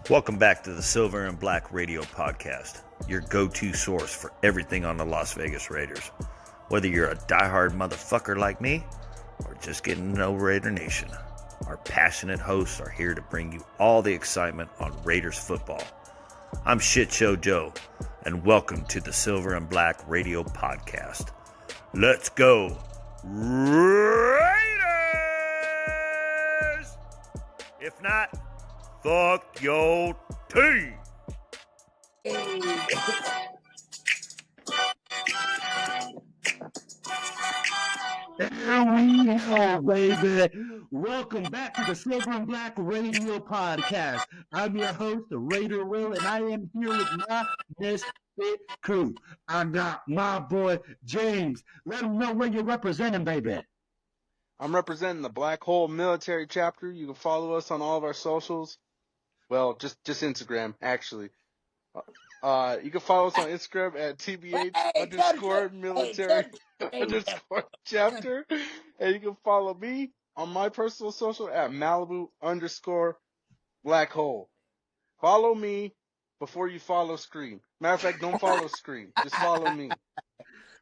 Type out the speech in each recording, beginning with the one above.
Welcome back to the Silver and Black Radio Podcast, your go-to source for everything on the Las Vegas Raiders. Whether you're a diehard motherfucker like me, or just getting to know Raider Nation, our passionate hosts are here to bring you all the excitement on Raiders football. I'm Shit Show Joe, and welcome to the Silver and Black Radio Podcast. Let's go, Raiders! If not, fuck your team. There we go, baby. Welcome back to the Silver and Black Radio Podcast. I'm your host, the Raider Will, and I am here with my misfit crew. I got my boy James. Let him know where you're representing, baby. I'm representing the Black Hole Military Chapter. You can follow us on all of our socials. Well, just Instagram, actually. You can follow us on Instagram at TBH_military_chapter. And you can follow me on my personal social at Malibu_Black Hole. Follow me before you follow Scream. Matter of fact, don't follow Scream. Just follow me.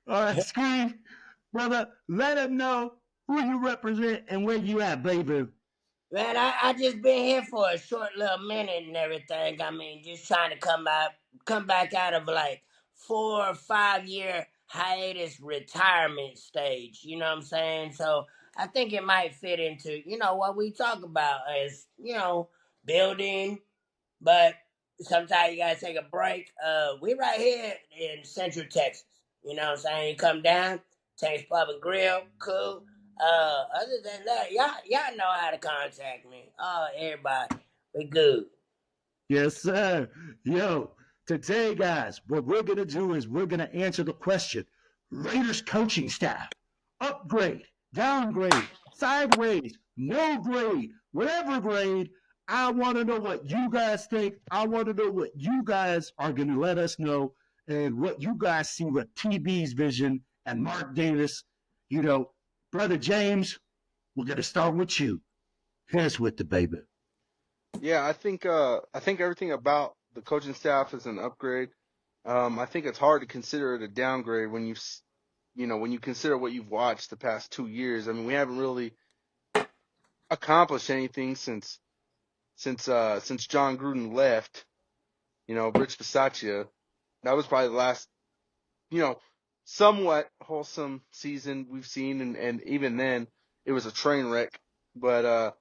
All right, Scream, brother, let him know who you represent and where you at, baby. Man, I just been here for a short little minute and everything. I mean, just trying to come back out of like 4 or 5 year hiatus retirement stage. You know what I'm saying? So I think it might fit into, what we talk about as, building, but sometimes you gotta take a break. We right here in Central Texas. You know what I'm saying? You come down, Taste Pub and Grill, cool. Other than that, y'all know how to contact me. Everybody, we good. Yes, sir. Yo, today, guys, what we're going to do is we're going to answer the question: Raiders coaching staff, upgrade, downgrade, sideways, no grade, whatever grade. I want to know what you guys think. I want to know what you guys are going to let us know and what you guys see with TB's vision and Mark Davis. Brother James, we're going to start with you. Here's with the baby. Yeah, I think everything about the coaching staff is an upgrade. I think it's hard to consider it a downgrade when when you consider what you've watched the past 2 years. I mean, we haven't really accomplished anything since John Gruden left. Rich Bisaccia. That was probably the last, somewhat wholesome season we've seen, and even then it was a train wreck. But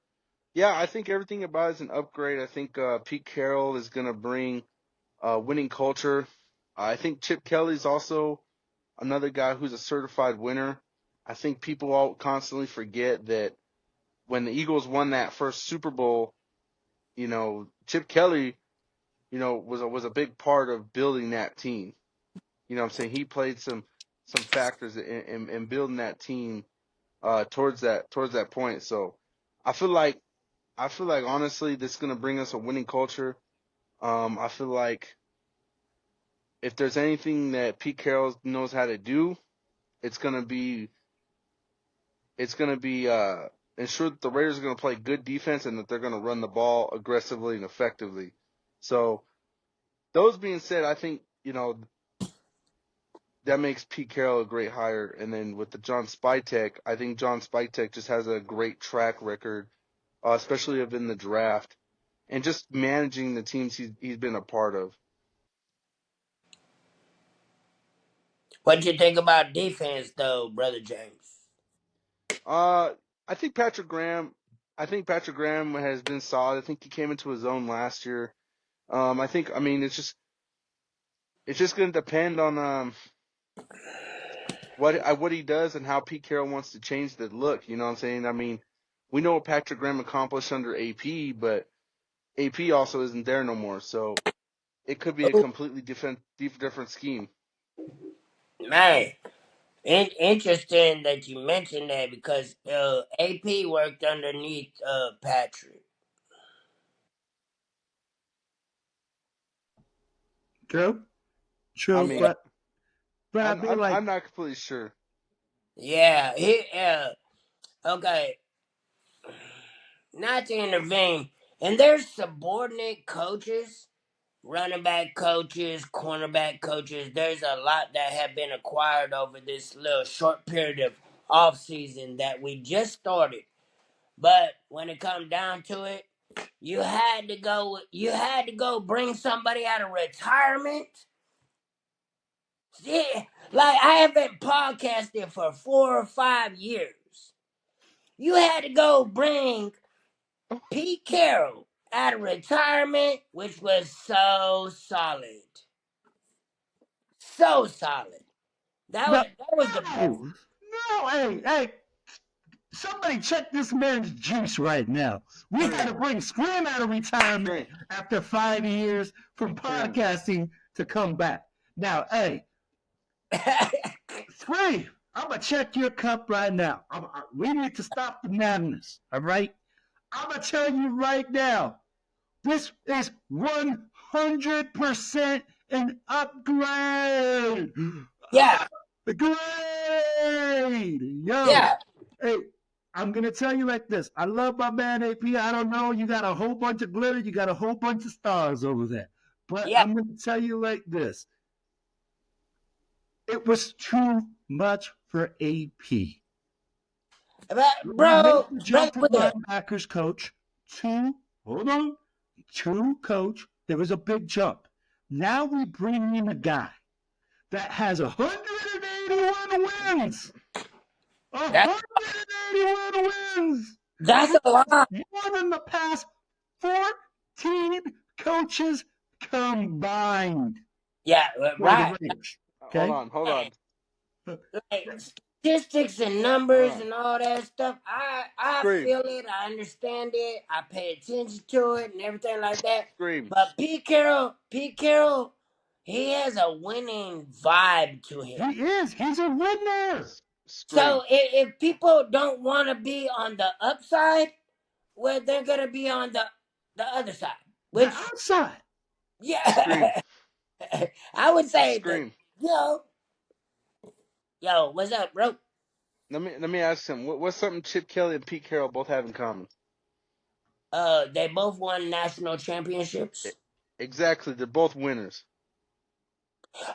yeah, I think everything about it is an upgrade. I think Pete Carroll is going to bring winning culture. I think Chip Kelly's also another guy who's a certified winner. I think people all constantly forget that when the Eagles won that first Super Bowl, Chip Kelly, was a big part of building that team. You know what I'm saying? He played some factors in building that team towards that point. So I feel like honestly this is gonna bring us a winning culture. I feel like if there's anything that Pete Carroll knows how to do, it's gonna be ensure that the Raiders are gonna play good defense and that they're gonna run the ball aggressively and effectively. So those being said, I think that makes Pete Carroll a great hire. And then with the John Spytek, I think John Spytek just has a great track record, especially in the draft, and just managing the teams he's been a part of. What you think about defense, though, Brother James? I think Patrick Graham has been solid. I think he came into his own last year. It's just going to depend on what he does and how Pete Carroll wants to change the look. You know what I'm saying? I mean, we know what Patrick Graham accomplished under AP, but AP also isn't there no more. So it could be a completely different scheme. Man, interesting that you mentioned that because AP worked underneath Patrick. True. I mean, but I'm not completely sure. Yeah, okay. Not to intervene, And there's subordinate coaches, running back coaches, cornerback coaches. There's a lot that have been acquired over this little short period of off season that we just started. But when it comes down to it, you had to go bring somebody out of retirement. Yeah, like I haven't podcasted for 4 or 5 years. You had to go bring Pete Carroll out of retirement, which was so solid. So solid. No, That was the best. no, hey, somebody check this man's juice right now. We had to bring Scream out of retirement after 5 years from podcasting to come back. Now, hey, Scream, I'm going to check your cup right now. We need to stop the madness, all right? I'm going to tell you right now, this is 100% an upgrade. Yeah. Grade. Yo. Yeah. Hey, I'm going to tell you like this. I love my man AP. I don't know. You got a whole bunch of glitter. You got a whole bunch of stars over there. But Yeah. I'm going to tell you like this. It was too much for AP. Bro, Jump from linebackers coach to, coach. There was a big jump. Now we bring in a guy that has 181 wins. 181 wins. That's a lot. More than the past 14 coaches combined. Yeah, right. Okay? Hold on. Like statistics and numbers and all that stuff, I feel it, I understand it, I pay attention to it and everything like that. But Pete Carroll, he has a winning vibe to him. He is. He's a winner. So if people don't want to be on the upside, well, they're gonna be on the other side. Which, the outside. Yeah. I would say that, Yo, what's up, bro? Let me ask him. What's something Chip Kelly and Pete Carroll both have in common? They both won national championships. Exactly, they're both winners.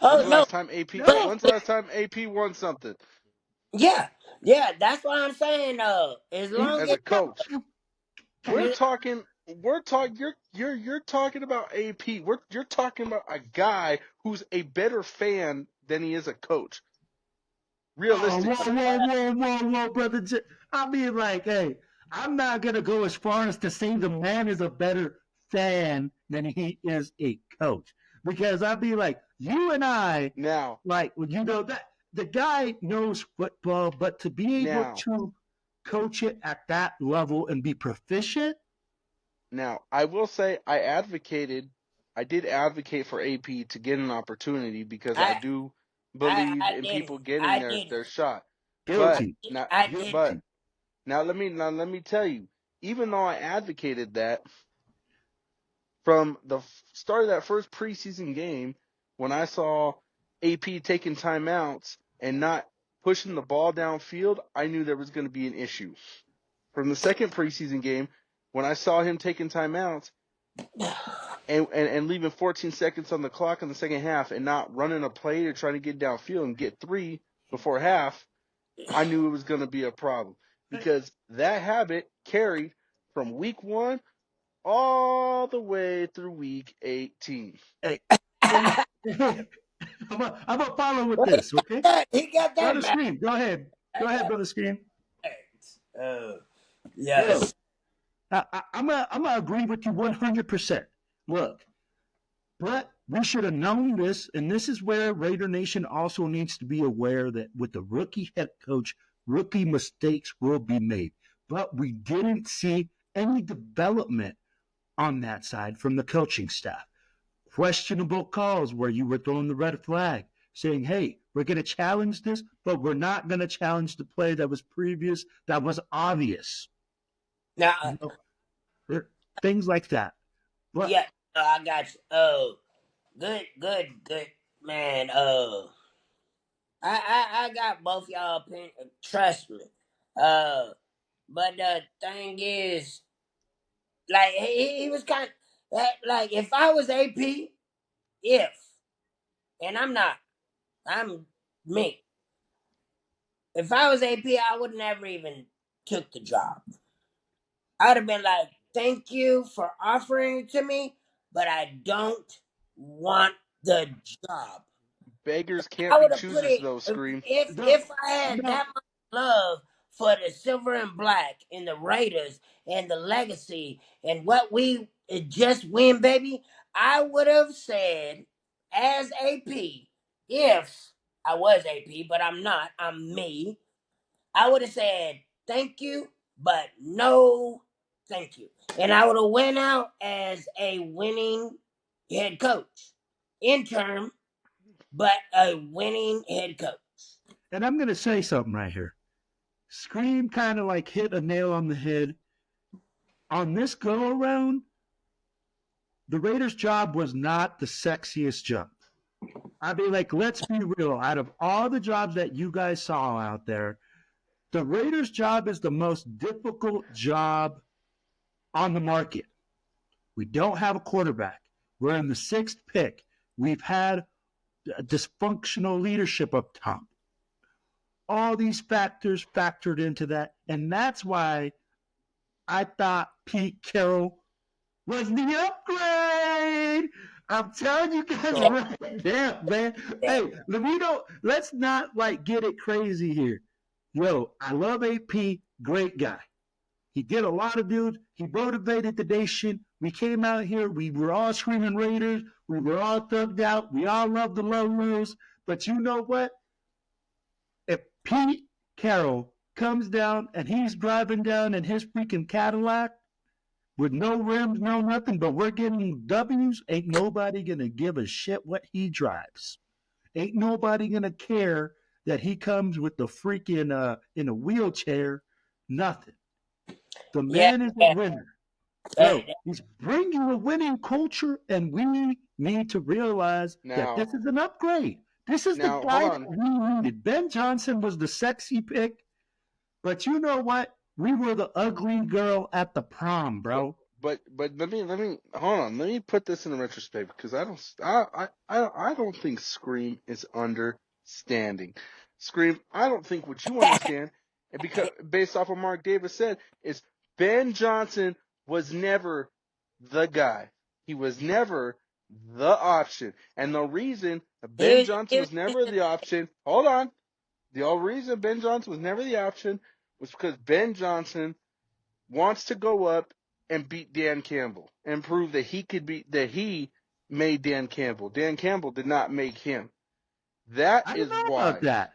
Oh, when's the last time AP won something? Yeah, that's what I'm saying. As long as a coach, you're talking about AP. You're talking about a guy who's a better fan than he is a coach. Realistically. Whoa, brother. I mean, like, hey, I'm not gonna go as far as to say the man is a better fan than he is a coach, because I'd be like, you and I now, like, you know, that the guy knows football, but to be able to coach it at that level and be proficient. Now, I will say I did advocate for AP to get an opportunity because I do believe in people getting their shot. Guilty. But now let me tell you, even though I advocated that, from the start of that first preseason game, when I saw AP taking timeouts and not pushing the ball downfield, I knew there was going to be an issue. From the second preseason game, when I saw him taking timeouts and leaving 14 seconds on the clock in the second half and not running a play to try to get downfield and get 3 before half, I knew it was going to be a problem, because that habit carried from week 1 all the way through week 18. Hey, I'm gonna follow with this, okay? He got that. Brother Scream, go ahead, Brother Scream. Yes. I'm gonna agree with you 100%. Look, but we should have known this, and this is where Raider Nation also needs to be aware that with the rookie head coach, rookie mistakes will be made. But we didn't see any development on that side from the coaching staff. Questionable calls where you were throwing the red flag, saying, hey, we're going to challenge this, but we're not going to challenge the play that was previous, that was obvious. Now, things like that. But, yeah, I got you. Good, man. I got both y'all opinion. Trust me. But the thing is, Like he was kind of like if I was AP, and I'm not, I'm me. If I was AP, I would never even took the job. I'd have been like, "Thank you for offering it to me, but I don't want the job." Beggars can't I be would have put choosers, it though, Scream. No, if I had no. that much love for the silver and black and the Raiders and the legacy and what we just win, baby. I would have said as AP, if I was AP, but I'm not. I'm me. I would have said thank you, but no thank you, and I would have went out as a winning head coach, interim but a winning head coach. And I'm going to say something right here. Scream kind of like hit a nail on the head. On this go around, the Raiders' job was not the sexiest job. I mean, like, let's be real. Out of all the jobs that you guys saw out there, the Raiders' job is the most difficult job on the market. We don't have a quarterback. We're in the 6th pick. We've had dysfunctional leadership up top. All these factors factored into that. And that's why I thought Pete Carroll was the upgrade. I'm telling you guys So- right now, man. Hey, let's not like get it crazy here. Yo, I love AP, great guy. He did a lot of dudes. He motivated the nation. We came out here. We were all screaming Raiders. We were all thugged out. We all loved the Logos. But you know what? If Pete Carroll comes down and he's driving down in his freaking Cadillac with no rims, no nothing, but we're getting W's, ain't nobody going to give a shit what he drives. Ain't nobody going to care that he comes with the freaking in a wheelchair. Nothing. The man is a winner. Bro, he's bringing a winning culture, and we need to realize that this is an upgrade. This is the guy that we needed. Ben Johnson was the sexy pick, but you know what? We were the ugly girl at the prom, bro. But let me hold on. Let me put this in retrospect because I don't think Scream is understanding. Scream, I don't think what you understand, and because based off what Mark Davis said, is Ben Johnson was never the guy. He was never the option, and the reason Ben Johnson was never the option. Hold on. The only reason Ben Johnson was never the option was because Ben Johnson wants to go up and beat Dan Campbell and prove that he made Dan Campbell. Dan Campbell did not make him. That is why. About that.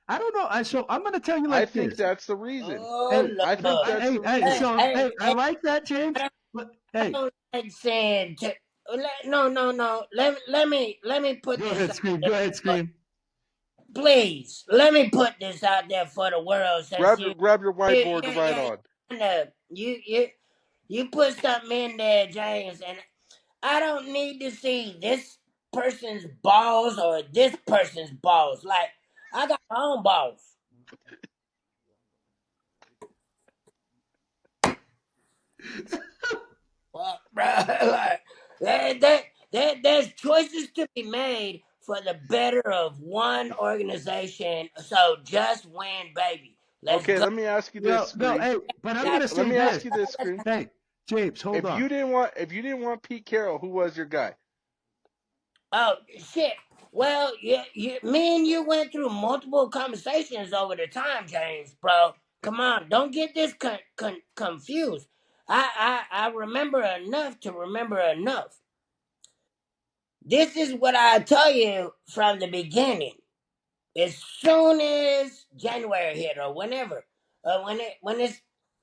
I don't know. So I'm going to tell you like this. I think that's the reason. Oh, I think that's the reason. I like that, James. But hey, I don't like saying. No. Let me put go this. Ahead, Scream. Go ahead, Scream. Please, let me put this out there for the world. Grab your whiteboard to write on. You put something in there, James, and I don't need to see this person's balls or this person's balls. Like, I got my own balls. Well, bro, like, there's choices to be made for the better of one organization. So just win, baby. Let's go. Let me ask you this. No, hey, but I'm gonna say let me ask you this, Scream. Hey, James, hold on. If you didn't want Pete Carroll, who was your guy? Oh shit! Well, me and you went through multiple conversations over the time, James, bro. Come on, don't get this confused. I remember enough to remember enough. This is what I tell you from the beginning. As soon as January hit or whenever,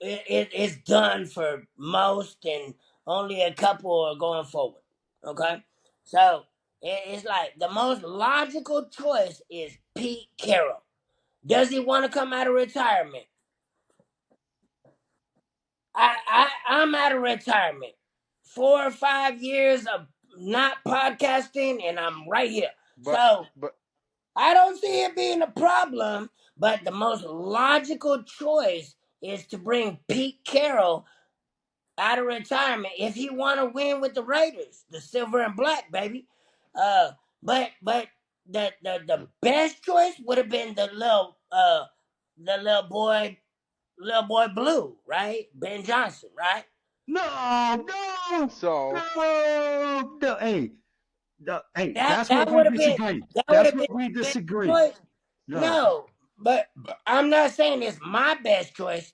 it's done for most and only a couple are going forward. Okay, so it's like the most logical choice is Pete Carroll. Does he want to come out of retirement? I'm out of retirement. 4 or 5 years of not podcasting, and I'm right here. But I don't see it being a problem, but the most logical choice is to bring Pete Carroll out of retirement if he want to win with the Raiders, the silver and black, baby. But the best choice would have been the little boy Blue, right? Ben Johnson, right? No. So Hey, That that's that what we would have been disagree. that would That's have been what we the best disagree. choice. No. No, but I'm not saying it's my best choice.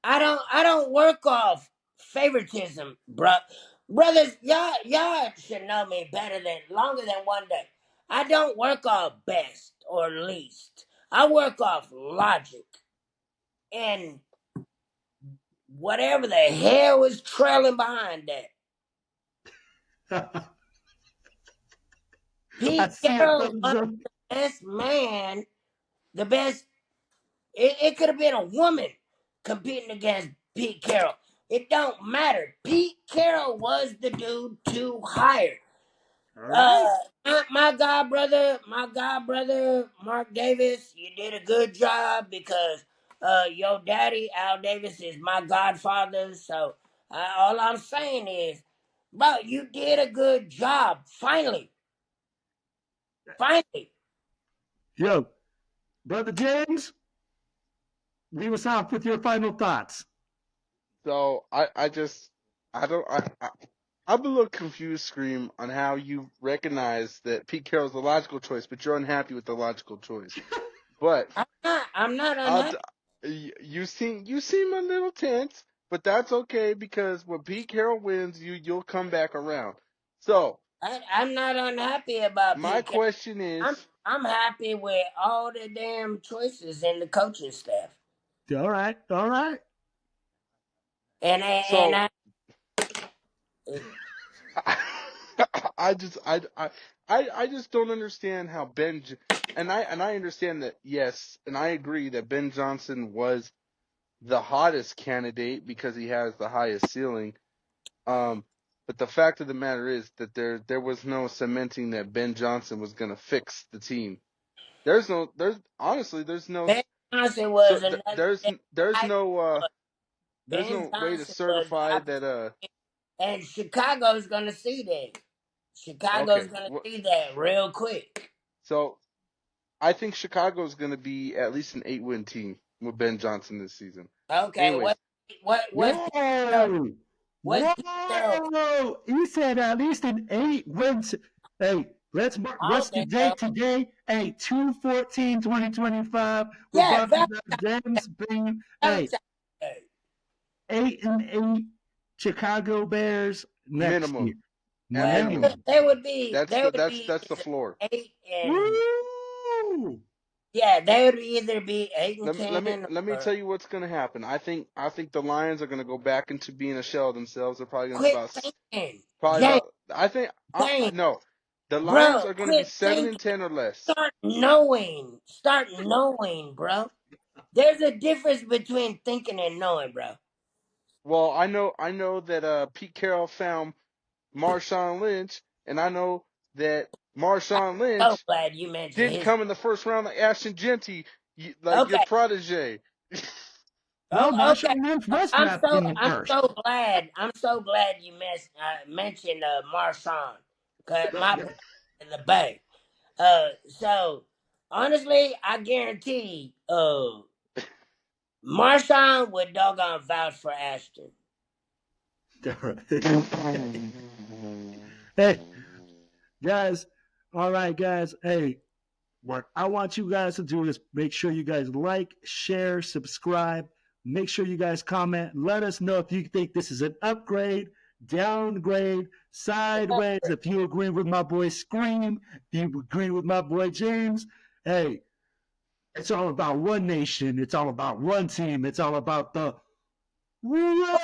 I don't work off favoritism, brothers. Y'all should know me longer than one day. I don't work off best or least. I work off logic and whatever the hell is trailing behind that. I Pete see a Carroll thumbs was up. the best man, the best. It could have been a woman competing against Pete Carroll. It don't matter. Pete Carroll was the dude to hire. All right. My god brother, Mark Davis, you did a good job because your daddy Al Davis is my godfather. So all I'm saying is, bro, you did a good job. Finally. Yo, Brother James, leave us off with your final thoughts. So I'm a little confused, Scream, on how you recognize that Pete Carroll's the logical choice, but you're unhappy with the logical choice. But I'm not I'll, unhappy. you seem a little tense, but that's okay because when Pete Carroll wins, you'll come back around. So I'm not unhappy about my Pete Carroll. question is, I'm happy with all the damn choices in the coaching staff. All right. And so I I just don't understand how and I understand that, yes, and I agree that Ben Johnson was the hottest candidate because he has the highest ceiling. But the fact of the matter is that there was no cementing that Ben Johnson was going to fix the team. There's no Ben Johnson so was another there's damn there's hype no boy. there's Ben no way to Johnson was certify hype, that and Chicago's gonna see that. Chicago's okay. gonna see that real quick. So I think Chicago's going to be at least an 8-win team with Ben Johnson this season. Okay, Anyways, what's Pete Carroll? Whoa. What's Pete Carroll? Whoa. You said at least an 8 wins. Hey, I what's don't the think so. date today? Hey, 2/14/2025. We're Yeah, about to have James Bean. Hey, Valentine's Day. 8-8 Chicago Bears next minimum year. at Well, minimum. Minimum. they would be That's the floor. 8 and Woo! yeah, they would either be 8 and Let me 10 tell or you what's going to happen. I think the Lions are going to go back into being a shell of themselves. They're probably going to be quit thinking. probably James, about I think James, no. The Lions bro, are going to be quit 7 thinking. and 10 or less. Start knowing, bro. There's a difference between thinking and knowing, bro. Well, I know that Pete Carroll found Marshawn Lynch, and I know that Marshawn So Lynch glad you mentioned didn't his. come in the first round like Ashton Genty, like your Okay, protege. No, okay. Marshawn Lynch was drafted in the I'm first. so glad. I'm so glad you mentioned Marshawn, cause my boy in the Bay. So honestly, I guarantee, Marshawn would doggone vouch for Ashton. Hey, guys. All right, guys. Hey, what I want you guys to do is make sure you guys like, share, subscribe. Make sure you guys comment. Let us know if you think this is an upgrade, downgrade, sideways. If you agree with my boy Scream, if you agree with my boy James. Hey, it's all about one nation. It's all about one team. It's all about the Raiders.